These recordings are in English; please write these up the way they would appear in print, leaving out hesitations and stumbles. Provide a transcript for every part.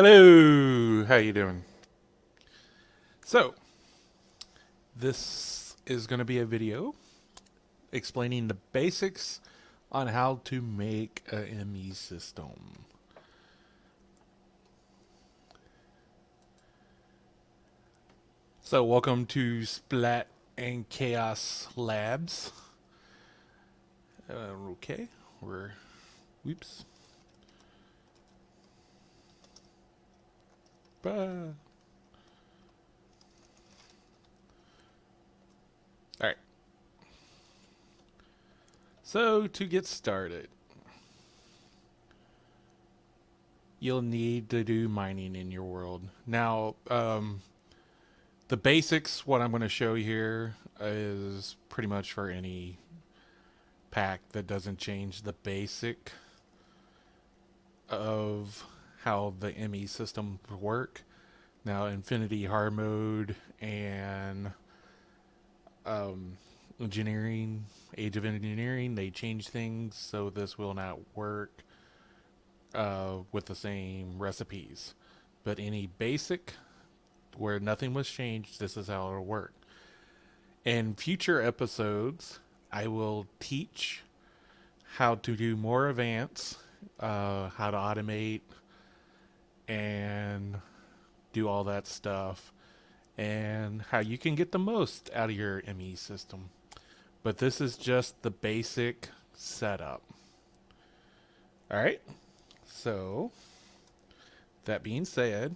Hello, how you doing? So, this is going to be a video explaining the basics on how to make a ME system. So, welcome to Splat and Chaos Labs. Okay, we're whoops. All right. So, to get started, you'll need to do mining in your world. Now, the basics, what I'm going to show here, is pretty much for any pack that doesn't change the basic of how the ME system work. Now, Infinity Hard Mode and um, Engineering, Age of Engineering, they change things, so this will not work with the same recipes. But any basic where nothing was changed, this is how it'll work. In future episodes, I will teach how to do more advanced, how to automate and do all that stuff, and how you can get the most out of your ME system. But this is just the basic setup. All right. So, that being said,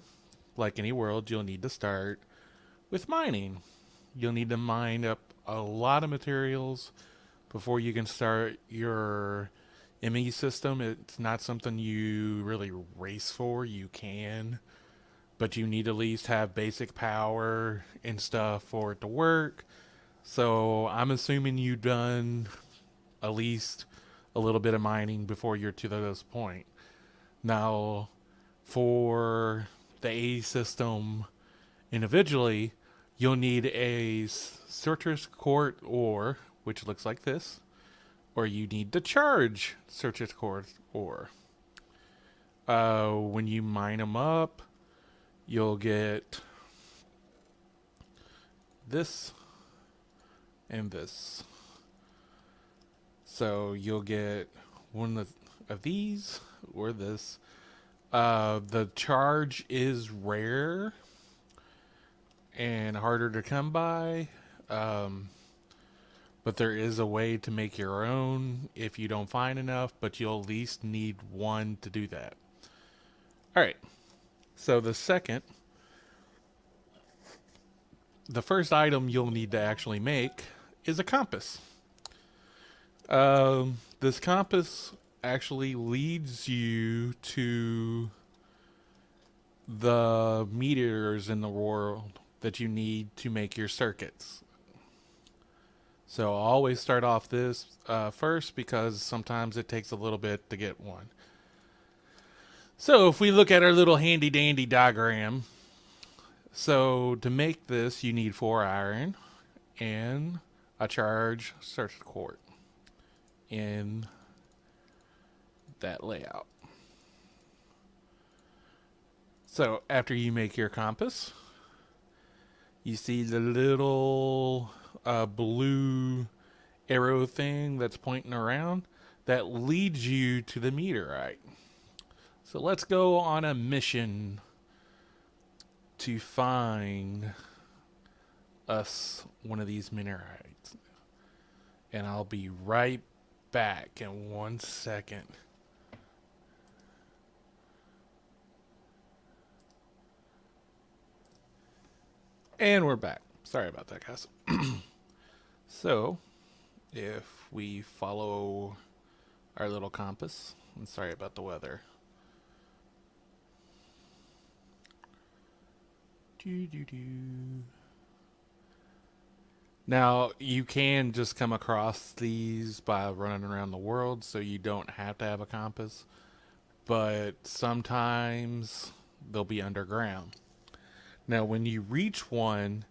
like any world, you'll need to start with mining. You'll need to mine up a lot of materials before you can start your ME system. It's not something you really race for. You can, but you need to at least have basic power and stuff for it to work. So I'm assuming you've done at least a little bit of mining before you're to this point. Now, for the A system individually, you'll need a Citrus Court ore, which looks like this, or you need to charge Citrus Court ore. When you mine them up, you'll get this and this. So you'll get one of these or this. The charge is rare and harder to come by. But there is a way to make your own if you don't find enough, but you'll at least need one to do that. Alright, so the first item you'll need to actually make is a compass. This compass actually leads you to the meters in the world that you need to make your circuits. So I'll always start off this first because sometimes it takes a little bit to get one. So if we look at our little handy dandy diagram, so to make this you need 4 iron and a charge circuit court in that layout. So after you make your compass, you see the little blue arrow thing that's pointing around that leads you to the meteorite. So let's go on a mission to find us one of these meteorites. And I'll be right back in 1 second. And we're back. Sorry about that, guys. So, if we follow our little compass, I'm sorry about the weather. Now, you can just come across these by running around the world, so you don't have to have a compass. But sometimes they'll be underground. Now, when you reach one,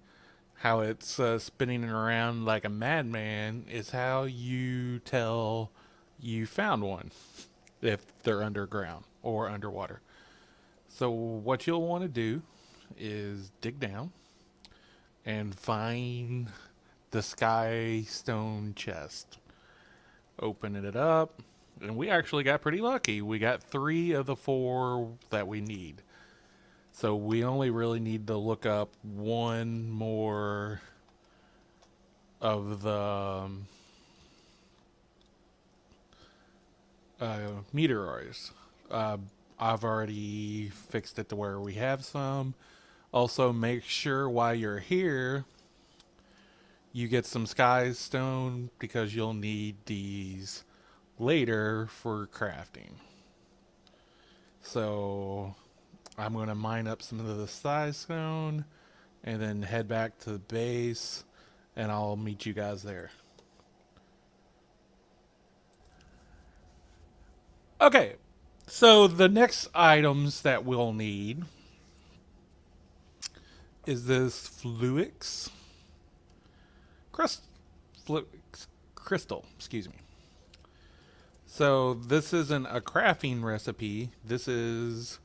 how it's spinning around like a madman is how you tell you found one if they're underground or underwater. So what you'll want to do is dig down and find the sky stone chest. Open it up, and we actually got pretty lucky. We got 3 of the 4 that we need. So we only really need to look up one more of the meteoroids. I've already fixed it to where we have some. Also, make sure while you're here, you get some sky stone because you'll need these later for crafting. So I'm going to mine up some of the sky stone and then head back to the base, and I'll meet you guys there. Okay, so the next items that we'll need is this Fluix crystal, excuse me. So this isn't a crafting recipe. This is,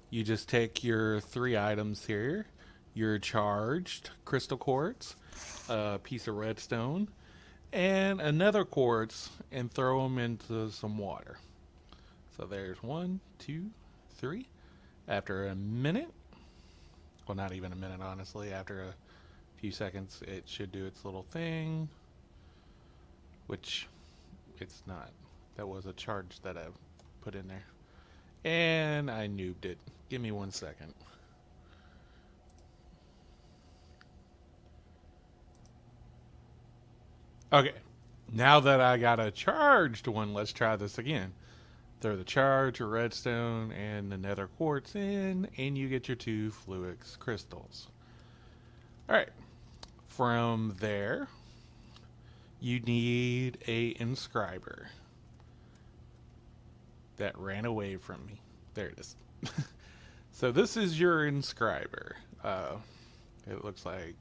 you just take your 3 items here, your charged crystal quartz, a piece of redstone, and another quartz, and throw them into some water. So there's 1, 2, 3. After a minute, well, not even a minute, honestly, after a few seconds, it should do its little thing, which it's not. That was a charge that I put in there. And I noobed it. Give me 1 second. Okay, now that I got a charged one, let's try this again. Throw the charge, your redstone, and the nether quartz in, and you get your 2 Fluix crystals. Alright, from there, you need a inscriber. That ran away from me. There it is. So this is your inscriber. It looks like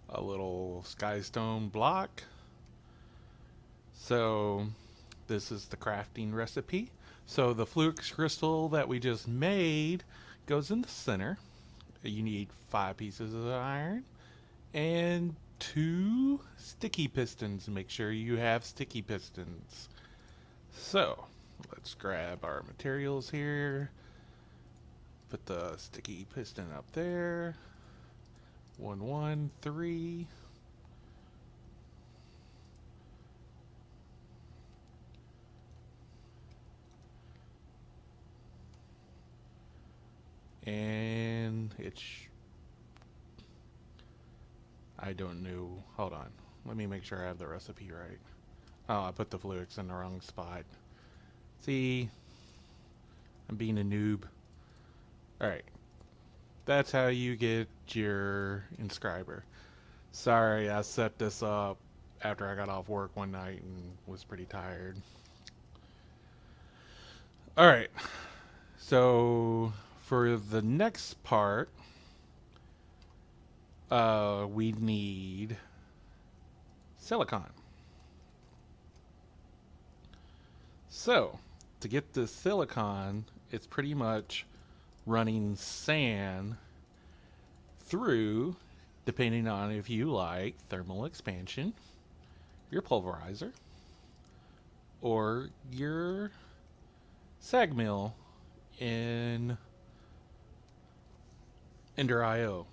a little skystone block. So this is the crafting recipe. So the Fluix crystal that we just made goes in the center. You need 5 pieces of iron and 2 sticky pistons. Make sure you have sticky pistons. So let's grab our materials here. Put the sticky piston up there. 1, 1, 3. And it's... I don't know. Hold on. Let me make sure I have the recipe right. Oh, I put the Fluix in the wrong spot. See? I'm being a noob. Alright. That's how you get your inscriber. Sorry, I set this up after I got off work one night and was pretty tired. Alright. So for the next part, we need silicon. So to get the silicon, it's pretty much running sand through, depending on if you like thermal expansion, your pulverizer, or your sag mill in Ender IO.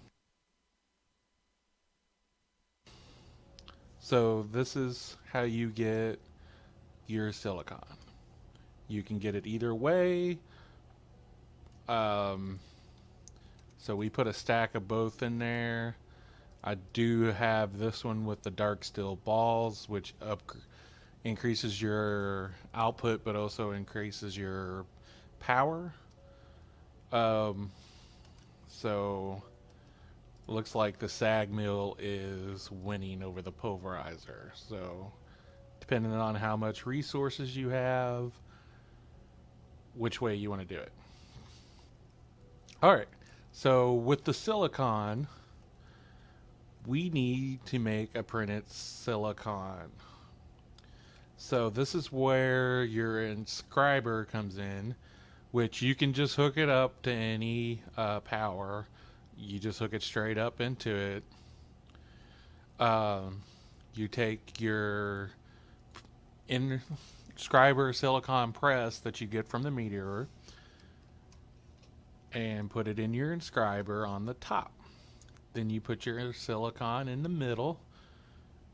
So this is how you get your silicon. You can get it either way. So we put a stack of both in there. I do have this one with the dark steel balls, which increases your output, but also increases your power. So looks like the sag mill is winning over the pulverizer. So depending on how much resources you have, which way you want to do it. Alright, so with the silicon, we need to make a printed silicon. So this is where your inscriber comes in. which you can just hook it up to any power. You just hook it straight up into it. You take your inscriber silicon press that you get from the Meteor and put it in your inscriber on the top. Then you put your silicon in the middle.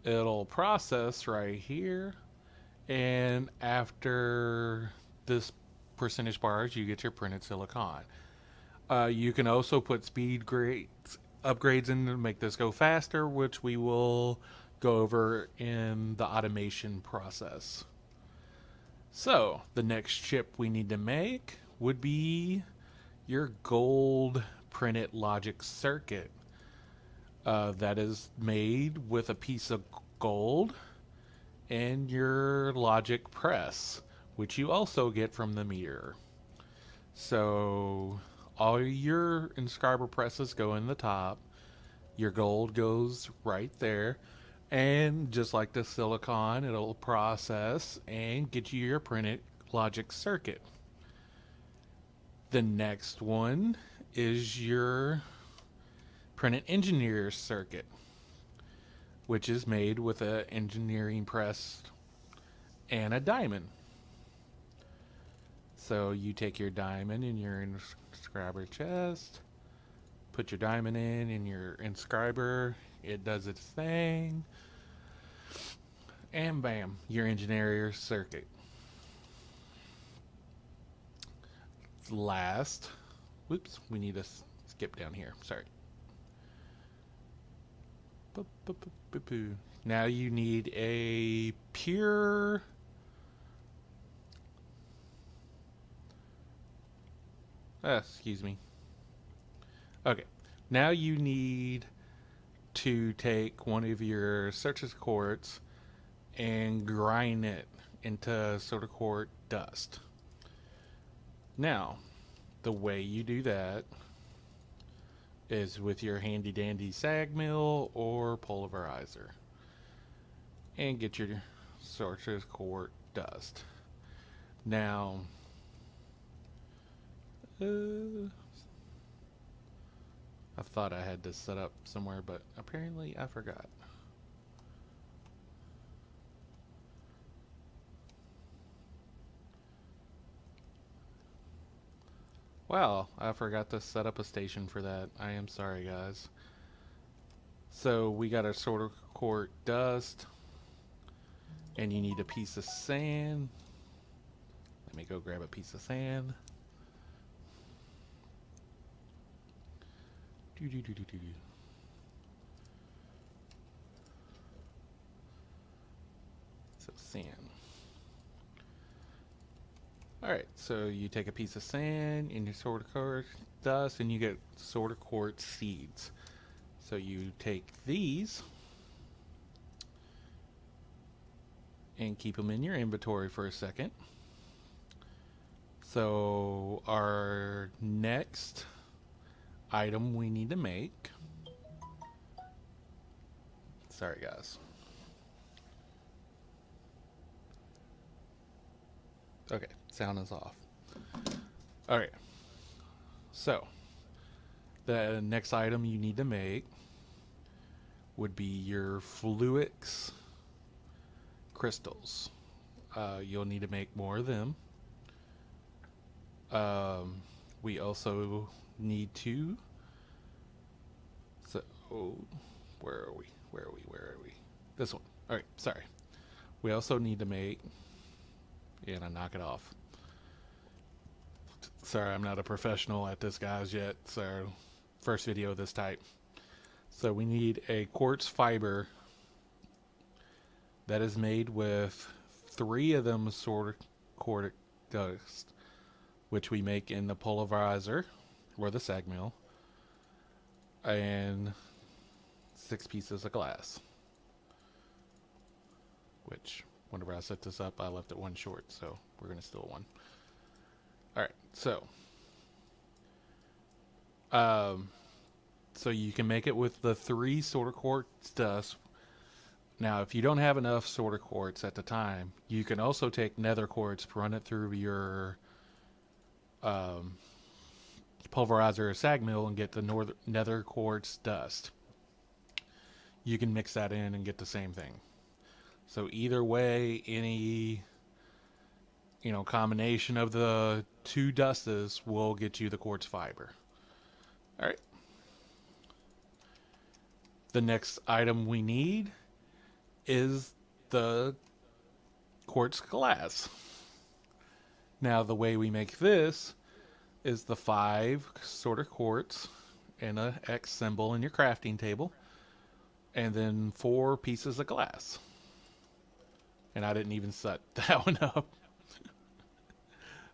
It'll process right here, and after this percentage bars, you get your printed silicon. You can also put speed upgrades in to make this go faster, which we will go over in the automation process. So the next chip we need to make would be your gold printed logic circuit. That is made with a piece of gold and your logic press, which you also get from the Meteor. So all your inscriber presses go in the top. Your gold goes right there. And just like the silicon, it'll process and get you your printed logic circuit. The next one is your printed engineer circuit, which is made with an engineering press and a diamond. So you take your diamond in your inscriber chest, put your diamond in your inscriber, it does its thing, and bam, your engineer circuit. Last, whoops, we need to skip down here, sorry. Now you need a pure excuse me. Okay. Now you need to take one of your Certus quartz and grind it into soda quart dust. Now, the way you do that is with your handy dandy sag mill or pulverizer. And get your Certus quart dust. Now, I thought I had this set up somewhere, but apparently I forgot. Wow, I forgot to set up a station for that. I am sorry, guys. So we got our soda quart dust, and you need a piece of sand. Let me go grab a piece of sand. So sand. Alright, so you take a piece of sand in your soda quart dust and you get soda quart seeds. So you take these and keep them in your inventory for a second. So our next item we need to make, sorry guys, okay, sound is off. Alright, so the next item you need to make would be your Fluix crystals. You'll need to make more of them. We also need to, so where are we this one. All right, sorry. We also need to make, and I knock it off, sorry, I'm not a professional at this, guys, yet, so first video of this type. So we need a quartz fiber that is made with 3 of them soda quart dust, which we make in the pulverizer or the sag mill, and 6 pieces of glass, which whenever I set this up I left it 1 short, so we're gonna steal 1. Alright, so so you can make it with the 3 soda quartz dust. Now if you don't have enough soda quartz at the time, you can also take nether quartz, run it through your um, pulverizer or sag mill and get the nether quartz dust. You can mix that in and get the same thing. So either way, any combination of the two dustes will get you the quartz fiber. All right. The next item we need is the quartz glass. Now the way we make this is the 5 sort of quartz and a X symbol in your crafting table, and then 4 pieces of glass. And I didn't even set that one up.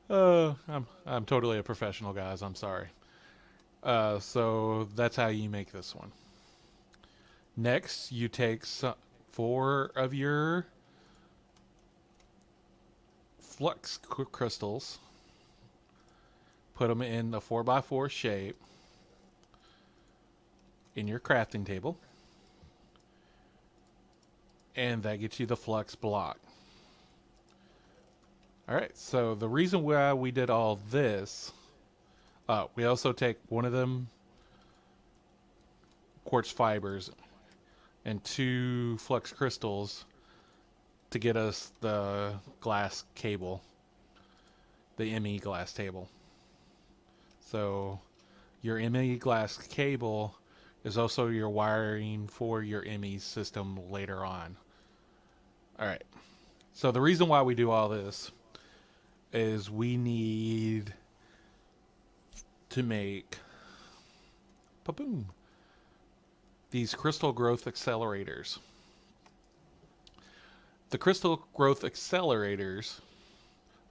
I'm totally a professional, guys. I'm sorry. So that's how you make this one. Next, you take 4 of your flux crystals, put them in a 4x4 shape in your crafting table, and that gets you the flux block. Alright, so the reason why we did all this, we also take one of them quartz fibers and 2 flux crystals to get us the glass cable, the ME glass table. So your ME glass cable is also your wiring for your ME system later on. Alright, so the reason why we do all this is we need to make pa-boom, these crystal growth accelerators. The crystal growth accelerators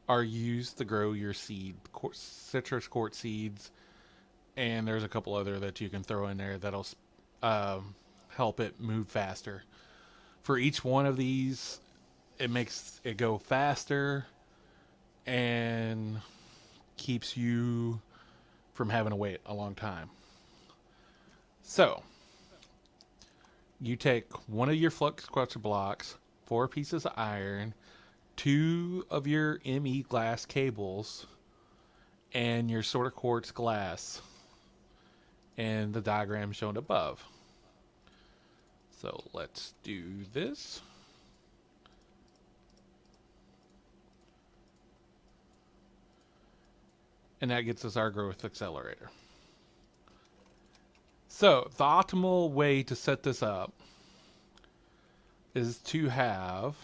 are used to grow your seed, citrus quartz seeds, and there's a couple other that you can throw in there that'll help it move faster. For each one of these, it makes it go faster and keeps you from having to wait a long time. So you take one of your flux quartz blocks, 4 pieces of iron, 2 of your ME glass cables, and your sort of quartz glass, and the diagram shown above. So let's do this. And that gets us our growth accelerator. So the optimal way to set this up is to have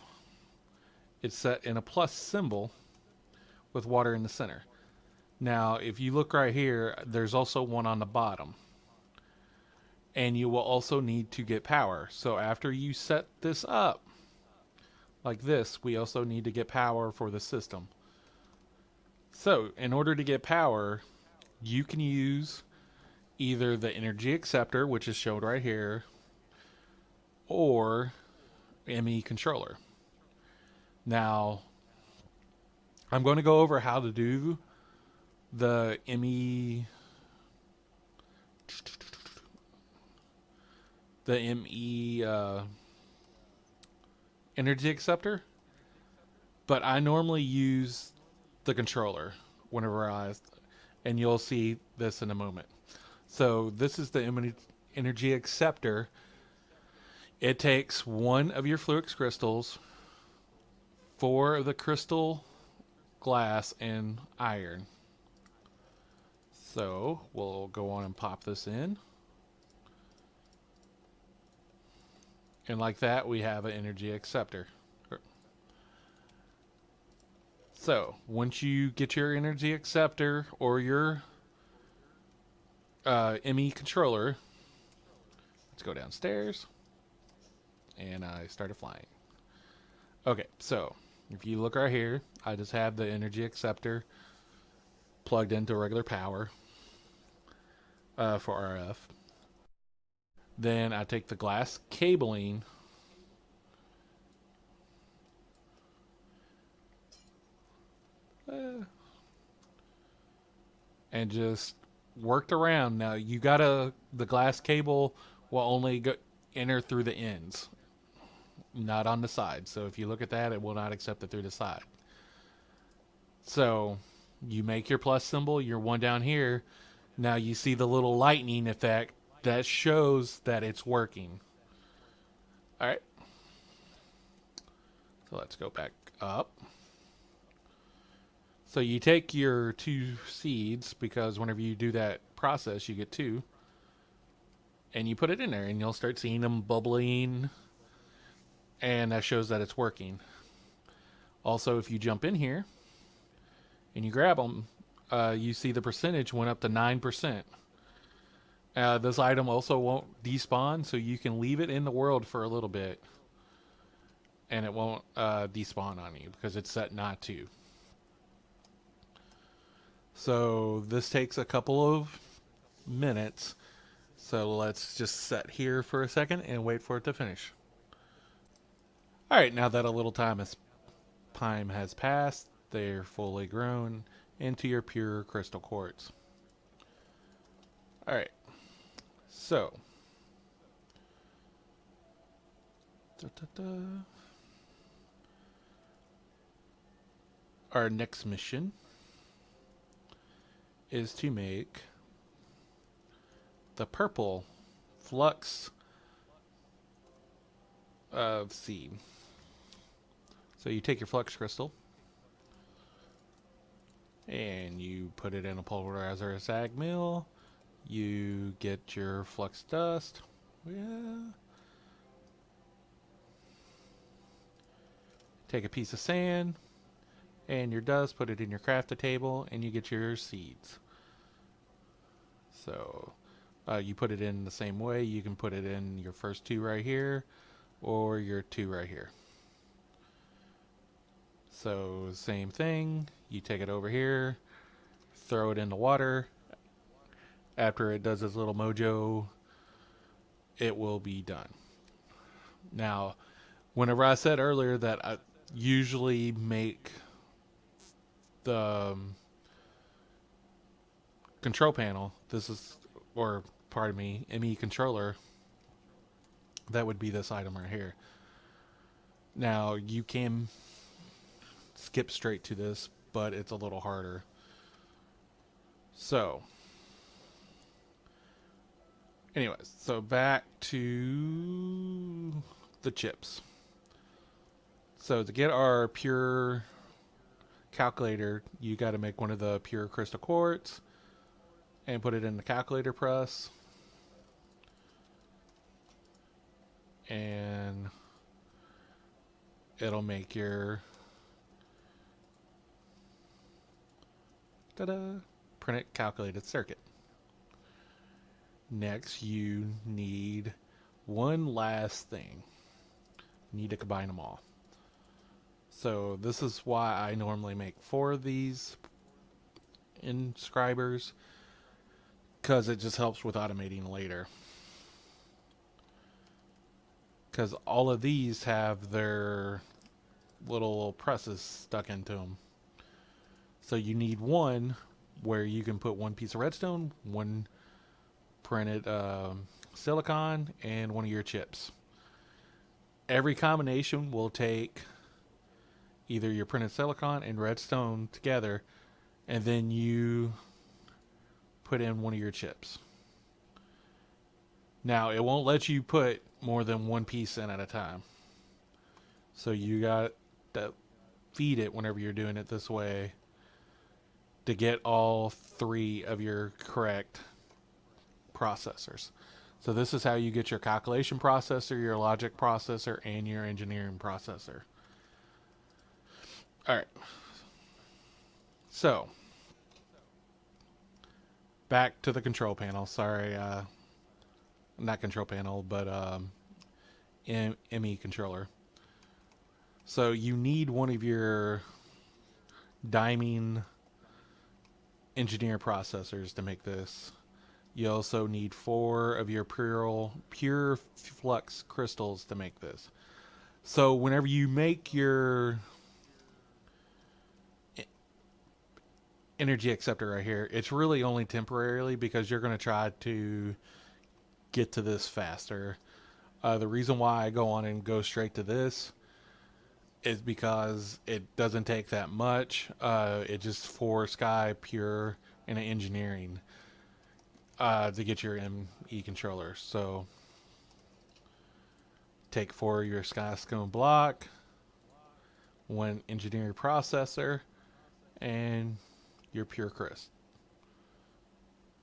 it set in a plus symbol with water in the center. Now, if you look right here, there's also one on the bottom. And you will also need to get power. So after you set this up, like this, we also need to get power for the system. So, in order to get power, you can use either the energy acceptor, which is shown right here, or ME controller. Now, I'm going to go over how to do the ME energy acceptor, but I normally use the controller whenever and you'll see this in a moment. So this is the energy acceptor. It takes 1 of your flux crystals, 4 of the crystal glass, and iron. So we'll go on and pop this in. And like that, we have an energy acceptor. So once you get your energy acceptor or your ME controller, let's go downstairs. And I started flying. Okay, so if you look right here, I just have the energy acceptor plugged into regular power for RF. Then I take the glass cabling and just worked around. Now the glass cable will only enter through the ends, not on the side. So if you look at that, it will not accept it through the side. So You make your plus symbol, your one down here. Now you see the little lightning effect that shows that it's working. All right. So let's go back up. So you take your 2 seeds, because whenever you do that process, you get 2. And you put it in there, and you'll start seeing them bubbling. And that shows that it's working. Also, if you jump in here and you grab them, you see the percentage went up to 9%. This item also won't despawn, so you can leave it in the world for a little bit. And it won't despawn on you because it's set not to. So this takes a couple of minutes. So let's just set here for a second and wait for it to finish. Alright, now that a little time has passed, they're fully grown into your pure crystal quartz. Alright, so our next mission is to make the purple flux seed. So you take your flux crystal and you put it in a pulverizer or sag mill. You get your flux dust. Yeah. Take a piece of sand and your dust, put it in your crafting table, and you get your seeds. So you put it in the same way. You can put it in your first 2 right here, or your 2 right here. So same thing, you take it over here, throw it in the water. After it does its little mojo, it will be done. Now, whenever I said earlier that I usually make the control panel, this is, or pardon me, ME controller, that would be this item right here. Now, you can skip straight to this, but it's a little harder. So, anyways, so back to the chips. So to get our pure calculator, you got to make one of the pure crystal quartz and put it in the calculator press. And it'll make your printed calculated circuit. Next, you need one last thing. You need to combine them all. So this is why I normally make 4 of these inscribers, because it just helps with automating later. Because all of these have their little presses stuck into them. So you need one where you can put 1 piece of redstone, 1 printed silicon, and 1 of your chips. Every combination will take either your printed silicon and redstone together, and then you put in 1 of your chips. Now, it won't let you put more than 1 piece in at a time. So you got to feed it whenever you're doing it this way to get all 3 of your correct processors. So this is how you get your calculation processor, your logic processor, and your engineering processor. Alright. So, back to the control panel. Sorry, not control panel, but ME controller. So you need one of your diming engineer processors to make this. You also need 4 of your pure flux crystals to make this. So whenever you make your energy acceptor right here, it's really only temporarily, because you're going to try to get to this faster. The reason why I go on and go straight to this is because it doesn't take that much. It just for Sky Pure and engineering to get your ME controller. So take 4 of your Skystone block, 1 engineering processor, and your Pure Crystal.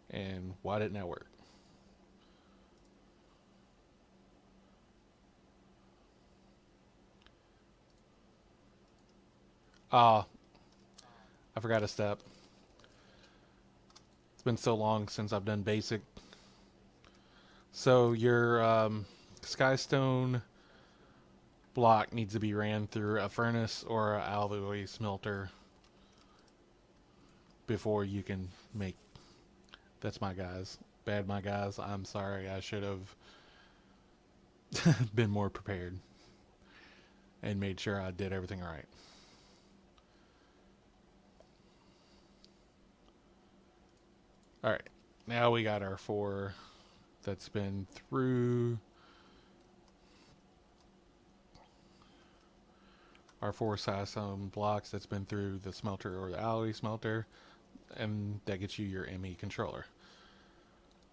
And why didn't that work? Ah, I forgot a step. It's been so long since I've done basic. So your Skystone block needs to be ran through a furnace or an alloy smelter before you can make. That's my guys. Bad, my guys. I'm sorry. I should have been more prepared and made sure I did everything right. All right. Now we got our 4 that's been through our 4 Skystone blocks that's been through the smelter or the alloy smelter, and that gets you your ME controller.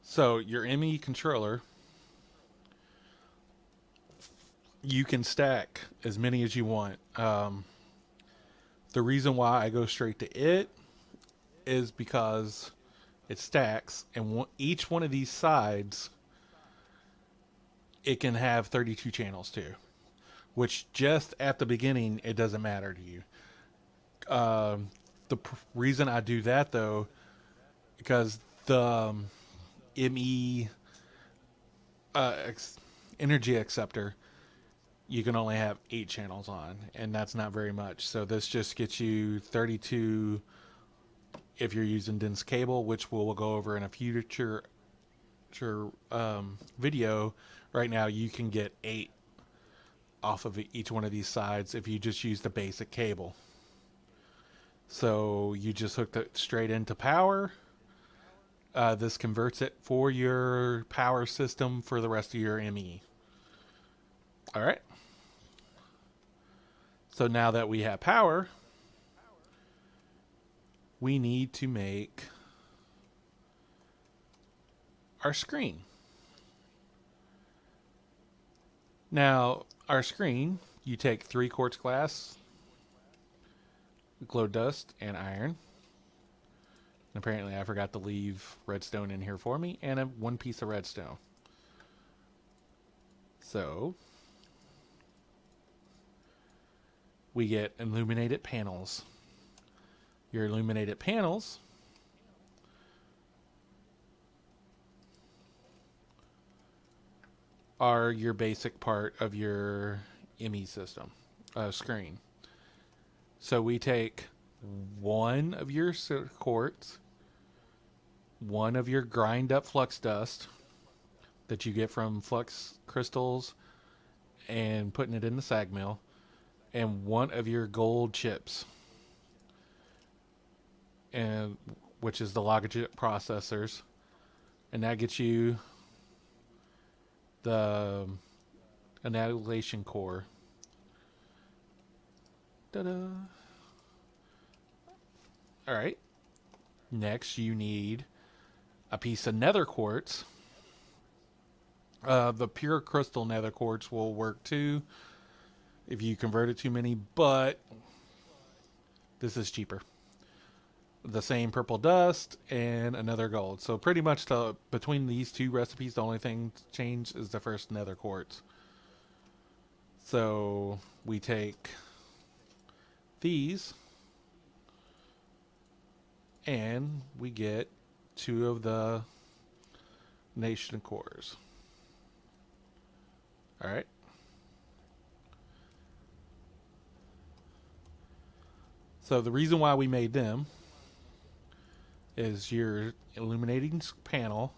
So your ME controller, you can stack as many as you want. The reason why I go straight to it is because it stacks, and each one of these sides, it can have 32 channels too, which just at the beginning, it doesn't matter to you. The reason I do that though, because the ME energy acceptor, you can only have 8 channels on, and that's not very much. So this just gets you 32 if you're using dense cable, which we'll go over in a future video. Right now, you can get 8 off of each one of these sides if you just use the basic cable. So you just hook it straight into power. This converts it for your power system for the rest of your ME. All right. So now that we have power, we need to make our screen. Now, our screen, you take 3 quartz glass, glow dust, and iron. And apparently I forgot to leave redstone in here for me, and 1 piece of redstone. So we get illuminated panels. Your illuminated panels are your basic part of your ME system screen. So we take 1 of your quartz, 1 of your grind up flux dust that you get from flux crystals and putting it in the sag mill, and 1 of your gold chips, and which is the Logitech processors, and that gets you the annihilation core. Ta-da! All right. Next, you need a piece of nether quartz. The pure crystal nether quartz will work too if you convert it too many, but this is cheaper. The same purple dust and another gold. So pretty much between these 2 recipes, the only thing changed is the first nether quartz. So we take these and we get 2 of the nation cores. All right. So the reason why we made them is your illuminating panel,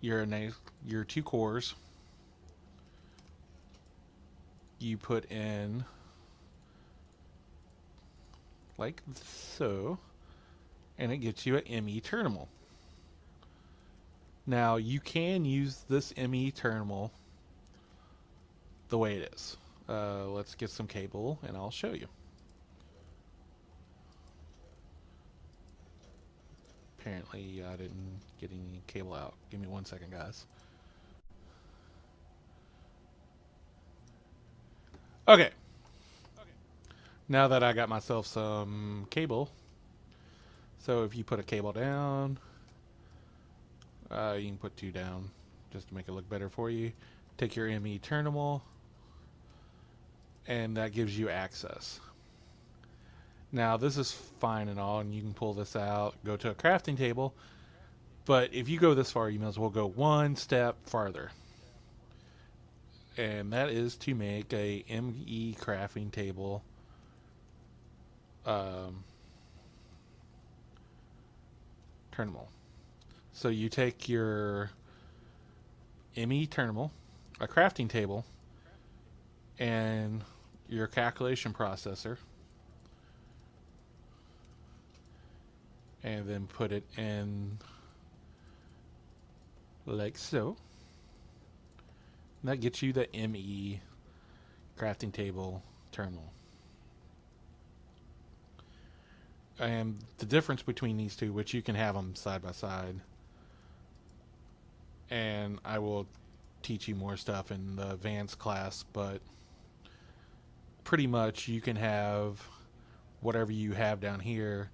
your 2 cores. You put in like so, and it gets you an ME terminal. Now you can use this ME terminal the way it is. Let's get some cable and I'll show you. Apparently I didn't get any cable out. Give me 1 second, guys. Okay. Now that I got myself some cable, so if you put a cable down, you can put 2 down just to make it look better for you. Take your ME terminal, and that gives you access. Now this is fine and all, and you can pull this out, go to a crafting table, but if you go this far, you might as well go one step farther. And that is to make a ME crafting table terminal. So you take your ME terminal, a crafting table, and your calculation processor, and then put it in like so. And that gets you the ME crafting table terminal. And the difference between these two, which you can have them side by side, and I will teach you more stuff in the advanced class, but pretty much you can have whatever you have down here,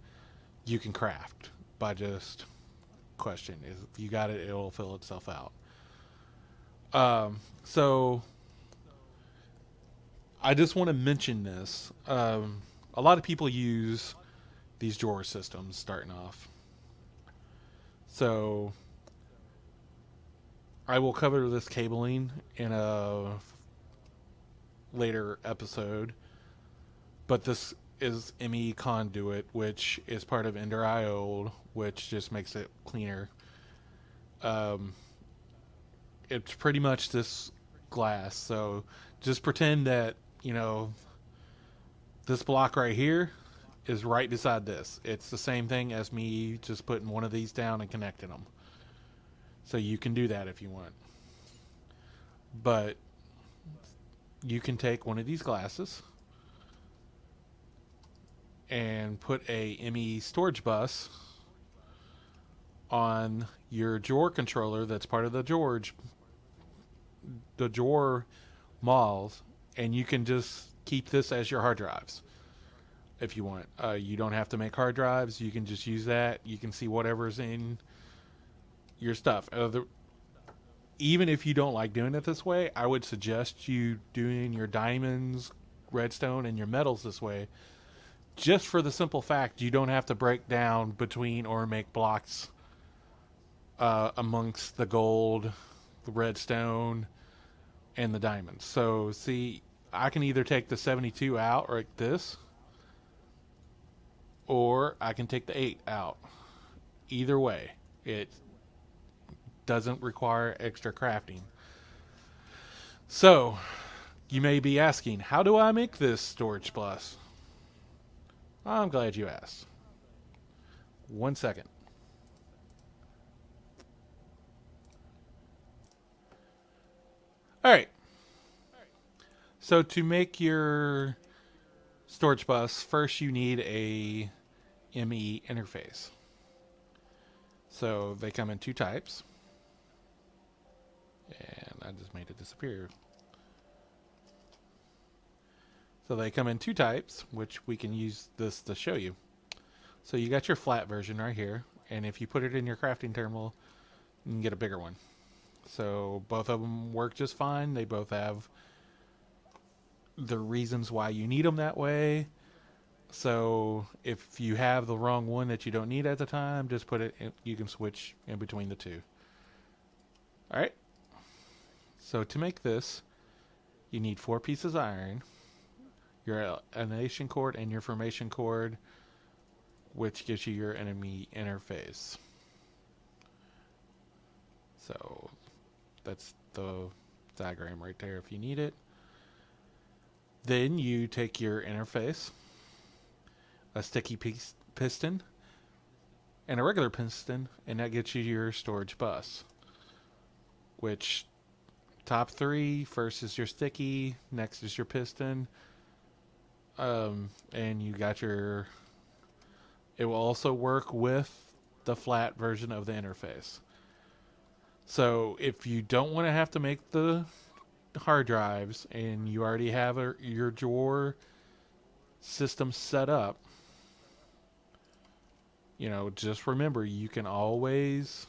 you can craft by just question. If you got it, it'll fill itself out. So I just want to mention this. A lot of people use these drawer systems starting off. So I will cover this cabling in a later episode, but this is ME conduit, which is part of Ender IO, which just makes it cleaner. It's pretty much this glass, so just pretend that, you know, this block right here is right beside this. It's the same thing as me just putting one of these down and connecting them. So you can do that if you want. But you can take one of these glasses and put a ME storage bus on your drawer controller that's part of the drawer malls, and you can just keep this as your hard drives if you want. You don't have to make hard drives. You can just use that. You can see whatever's in your stuff. Even if you don't like doing it this way, I would suggest you doing your diamonds, redstone, and your metals this way, just for the simple fact you don't have to break down between or make blocks amongst the gold, the redstone, and the diamonds. So see, I can either take the 72 out like this, or I can take the 8 out. Either way, it doesn't require extra crafting. So you may be asking, how do I make this storage bus? I'm glad you asked. 1 second. All right. So to make your storage bus, first you need a ME interface. So they come in 2 types. And I just made it disappear. So they come in 2 types, which we can use this to show you. So you got your flat version right here, and if you put it in your crafting terminal, you can get a bigger one. So both of them work just fine. They both have the reasons why you need them that way. So if you have the wrong one that you don't need at the time, just put it in, you can switch in between the 2. All right. So to make this, you need 4 pieces of iron, your elimination cord, and your formation cord, which gives you your enemy interface. So that's the diagram right there if you need it. Then you take your interface, a sticky piston, and a regular piston, and that gets you your storage bus, which top three. First is your sticky, next is your piston, and you got your. It will also work with the flat version of the interface. So if you don't want to have to make the hard drives and you already have your drawer system set up, just remember you can always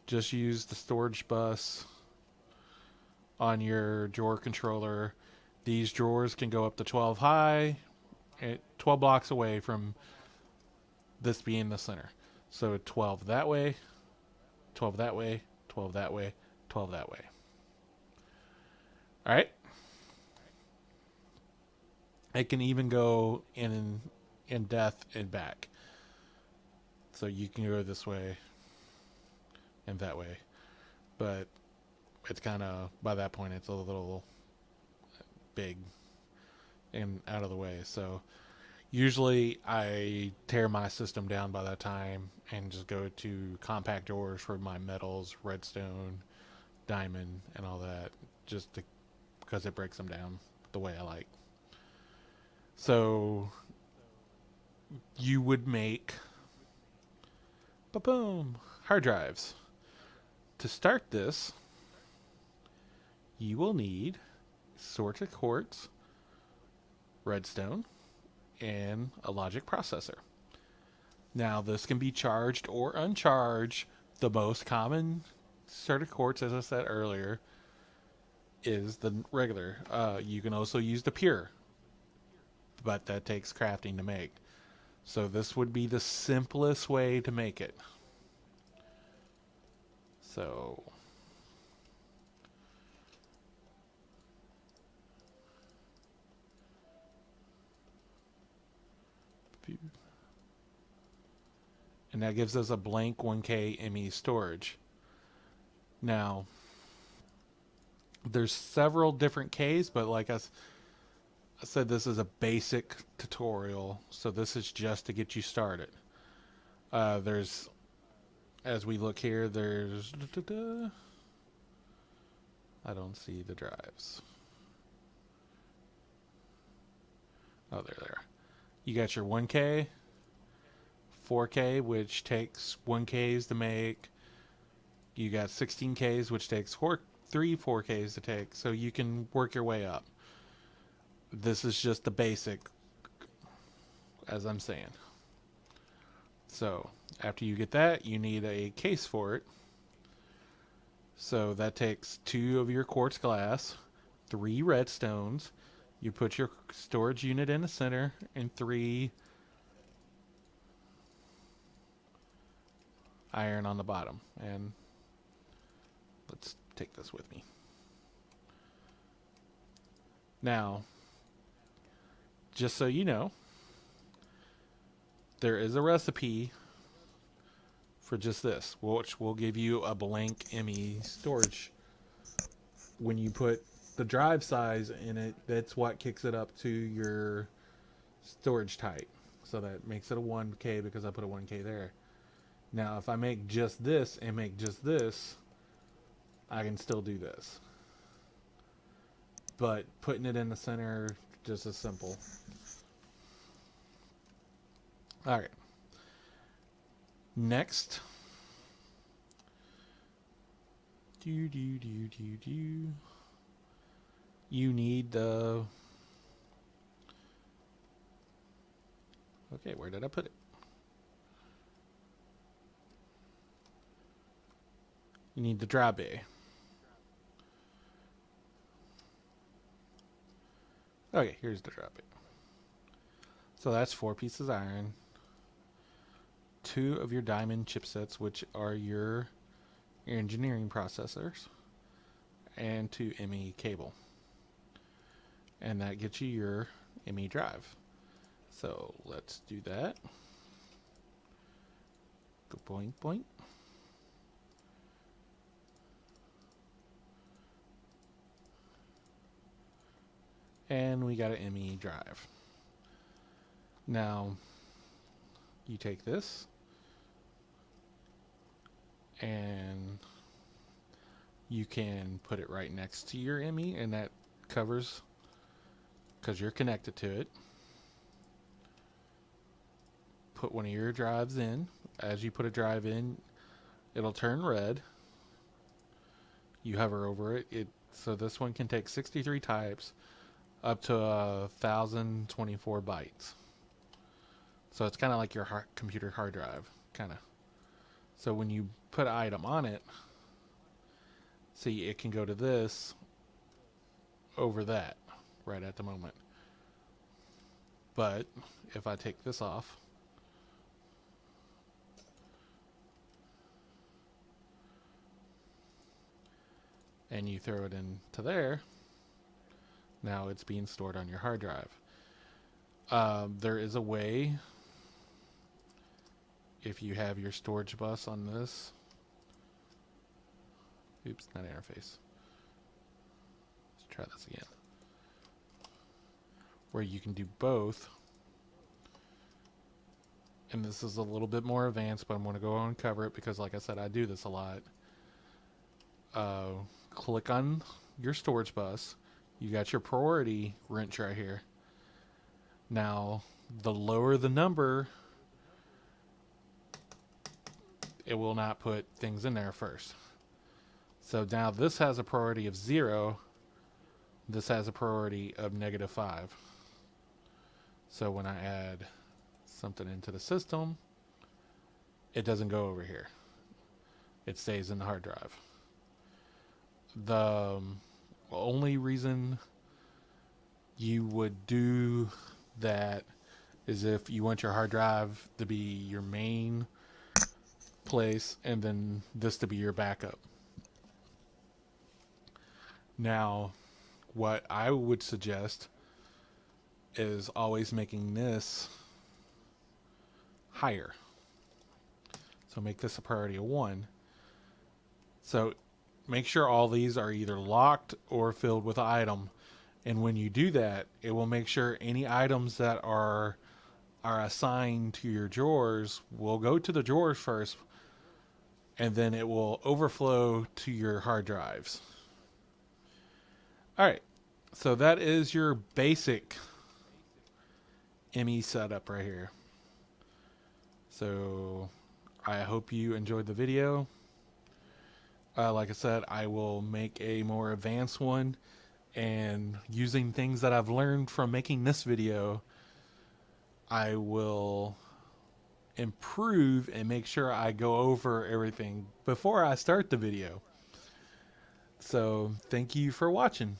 just use the storage bus on your drawer controller. These drawers can go up to 12 high, 12 blocks away from this being the center. So 12 that way, 12 that way, 12 that way, 12 that way. All right? It can even go in depth and back. So you can go this way and that way. But it's kind of, by that point, it's a little big and out of the way. So usually I tear my system down by that time and just go to compact drawers for my metals, redstone, diamond, and all that, because it breaks them down the way I like. So you would make boom hard drives. To start this, you will need sorted quartz, redstone, and a logic processor. Now this can be charged or uncharged. The most common sorted quartz, as I said earlier, is the regular. You can also use the pure, but that takes crafting to make. So this would be the simplest way to make it. So and that gives us a blank 1K ME storage. Now there's several different Ks, but like I said, this is a basic tutorial, so this is just to get you started. There's, as we look here, there's, I don't see the drives. Oh, there. You got your 1K, 4K, which takes 1Ks to make. You got 16Ks, which takes 3 4Ks to take, so you can work your way up. This is just the basic, as I'm saying. So after you get that, you need a case for it. So that takes 2 of your quartz glass, 3 redstones. You put your storage unit in the center, and 3 iron on the bottom. And let's take this with me. Now, just so you know, there is a recipe for just this, which will give you a blank ME storage. When you put the drive size in it, that's what kicks it up to your storage type. So that makes it a 1K because I put a 1K there. Now, if I make just this and make just this, I can still do this. But putting it in the center, just as simple. Alright. Next. You need the... Okay, where did I put it? You need the dry bay. Okay, here's the dry bay. So that's 4 pieces of iron, 2 of your diamond chipsets, which are your engineering processors, and 2 ME cable. And that gets you your ME drive. So let's do that. Go boing boing. And we got an ME drive. Now, you take this and You can put it right next to your ME, and that covers because you're connected to it. Put one of your drives in. As you put a drive in, it'll turn red. You hover over it. So this one can take 63 types up to 1,024 bytes. So it's kind of like your computer hard drive, kind of. So when you put an item on it, see, it can go to this over that right at the moment. But if I take this off, and you throw it into there, now it's being stored on your hard drive. There is a way, if you have your storage bus on this, oops, not interface. Let's try this again. Where you can do both. And this is a little bit more advanced, but I'm going to go on and cover it because, like I said, I do this a lot. Click on your storage bus. You got your priority wrench right here. Now, the lower the number, it will not put things in there first. So now this has a priority of 0. This has a priority of -5. So when I add something into the system, it doesn't go over here. It stays in the hard drive. The only reason you would do that is if you want your hard drive to be your main place and then this to be your backup. Now, what I would suggest is always making this higher. So make this a priority of 1. So make sure all these are either locked or filled with an item. And when you do that, it will make sure any items that are assigned to your drawers will go to the drawers first, and then it will overflow to your hard drives. All right, so that is your basic ME setup right here. So I hope you enjoyed the video. Like I said, I will make a more advanced one, and using things that I've learned from making this video, I will improve and make sure I go over everything before I start the video. So thank you for watching.